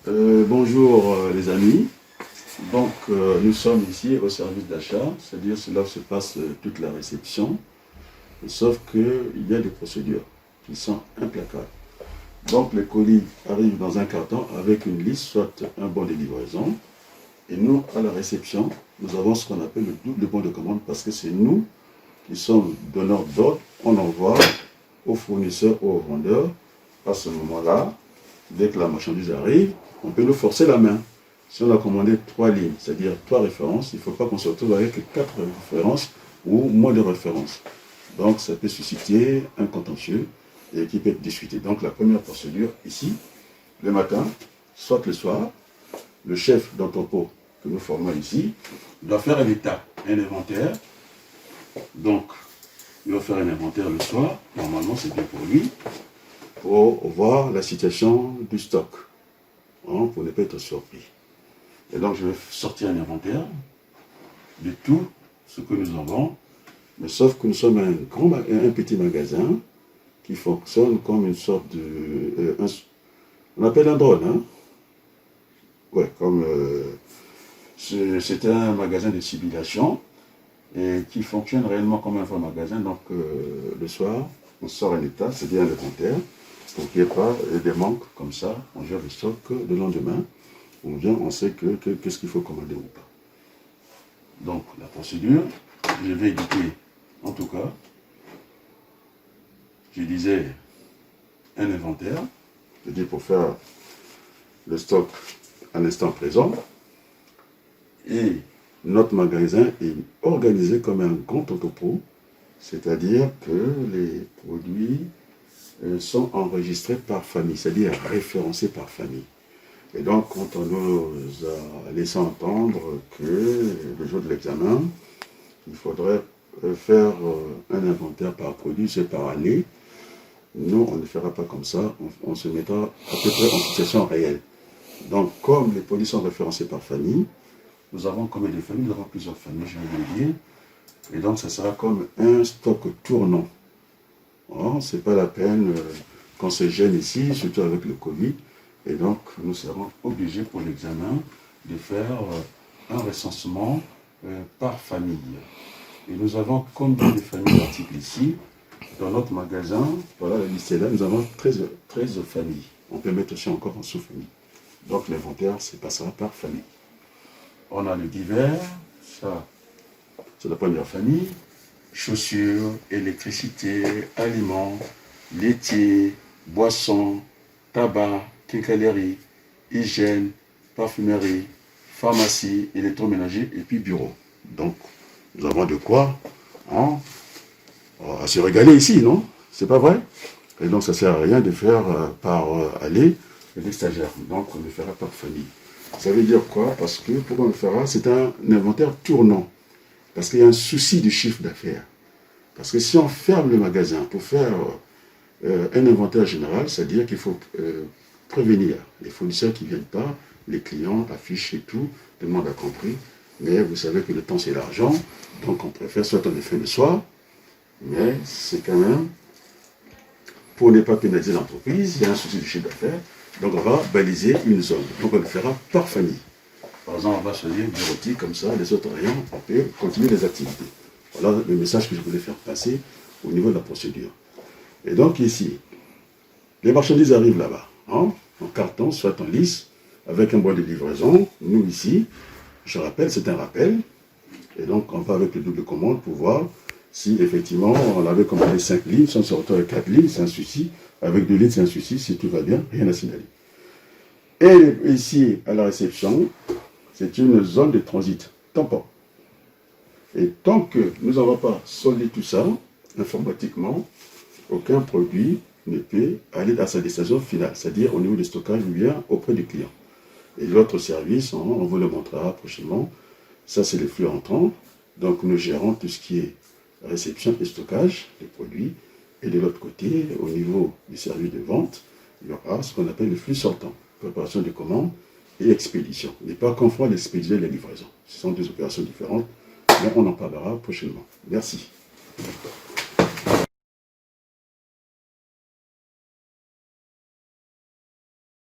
Bonjour les amis. Donc nous sommes ici au service d'achat, c'est-à-dire c'est là où se passe toute la réception, sauf qu'il y a des procédures qui sont implacables. Donc les colis arrivent dans un carton avec une liste, soit un bon de livraison, et nous à la réception, nous avons ce qu'on appelle le double bon de commande parce que c'est nous qui sommes donneurs d'ordre, on envoie aux fournisseurs ou aux vendeurs. À ce moment-là, dès que la marchandise arrive, on peut nous forcer la main. Si on a commandé 3 lignes, c'est-à-dire 3 références, il ne faut pas qu'on se retrouve avec 4 références ou moins de références. Donc ça peut susciter un contentieux et qui peut être discuté. Donc la première procédure ici, le matin, soit le soir, le chef d'entrepôt que nous formons ici doit faire un état, un inventaire. Donc il va faire un inventaire le soir, normalement c'est bien pour lui, pour voir la situation du stock, hein, pour ne pas être surpris. Et donc je vais sortir un inventaire de tout ce que nous avons, mais sauf que nous sommes un petit magasin qui fonctionne comme une sorte de... on appelle un drone, hein? Ouais, comme... c'est un magasin de civilisation et qui fonctionne réellement comme un vrai magasin. Donc le soir, on sort un état, c'est-à-dire un inventaire, pour qu'il n'y ait pas des manques comme ça. On gère le stock le lendemain. On vient, on sait qu'est-ce qu'il faut commander ou pas. Donc la procédure, je vais éditer, en tout cas, je disais un inventaire, c'est-à-dire pour faire le stock à l'instant présent. Et notre magasin est organisé comme un grand entrepôt, c'est-à-dire que les produits sont enregistrés par famille, c'est-à-dire référencés par famille. Et donc, quand on nous a laissé entendre que le jour de l'examen, il faudrait faire un inventaire par produit, c'est par année, nous, on ne fera pas comme ça, on se mettra à peu près en situation réelle. Donc, comme les produits sont référencés par famille, nous avons combien de familles? Nous avons plusieurs familles, je vais le dire. Et donc, ça sera comme un stock tournant. Oh, c'est pas la peine qu'on se gêne ici, surtout avec le Covid. Et donc, nous serons obligés pour l'examen de faire un recensement par famille. Et nous avons combien de familles d'articles ici? Dans notre magasin, voilà la liste est là, nous avons 13 familles. On peut mettre aussi encore en sous-famille. Donc l'inventaire se passera par famille. On a le divers, ça c'est la première famille. Chaussures, électricité, aliments, laitiers, boissons, tabac, quincaillerie, hygiène, parfumerie, pharmacie, électroménager et puis bureau. Donc, nous avons de quoi se régaler ici, non? C'est pas vrai? Et donc, ça ne sert à rien de faire par aller des stagiaires. Donc, on le fera par famille. Ça veut dire quoi? Parce que, pourquoi on le fera? C'est un inventaire tournant. Parce qu'il y a un souci du chiffre d'affaires. Parce que si on ferme le magasin pour faire un inventaire général, c'est-à-dire qu'il faut prévenir les fournisseurs qui ne viennent pas, les clients, affiches et tout, tout le monde a compris. Mais vous savez que le temps c'est l'argent, donc on préfère soit on le fait le soir, mais c'est quand même pour ne pas pénaliser l'entreprise, il y a un souci de chiffre d'affaires, donc on va baliser une zone. Donc on le fera par famille. Par exemple, on va choisir bureautique comme ça, les autres rayons, on peut continuer les activités. Voilà le message que je voulais faire passer au niveau de la procédure. Et donc ici, les marchandises arrivent là-bas, hein, en carton, soit en lice, avec un bois de livraison. Nous ici, je rappelle, c'est un rappel. Et donc on va avec le double commande pour voir si effectivement on avait commandé 5 lignes, si on se retrouve avec 4 lignes, c'est un souci. Avec 2 lignes, c'est un souci. Si tout va bien, rien à signaler. Et ici, à la réception, c'est une zone de transit tampon. Et tant que nous n'avons pas soldé tout ça, informatiquement, aucun produit ne peut aller à sa destination finale, c'est-à-dire au niveau du stockage ou bien auprès du client. Et l'autre service, on vous le montrera prochainement, ça c'est les flux entrants. Donc nous gérons tout ce qui est réception et stockage des produits. Et de l'autre côté, au niveau du service de vente, il y aura ce qu'on appelle le flux sortant, préparation des commandes et expédition. Ne pas confondre l'expédition et la livraison. Ce sont deux opérations différentes, mais on en parlera prochainement. Merci.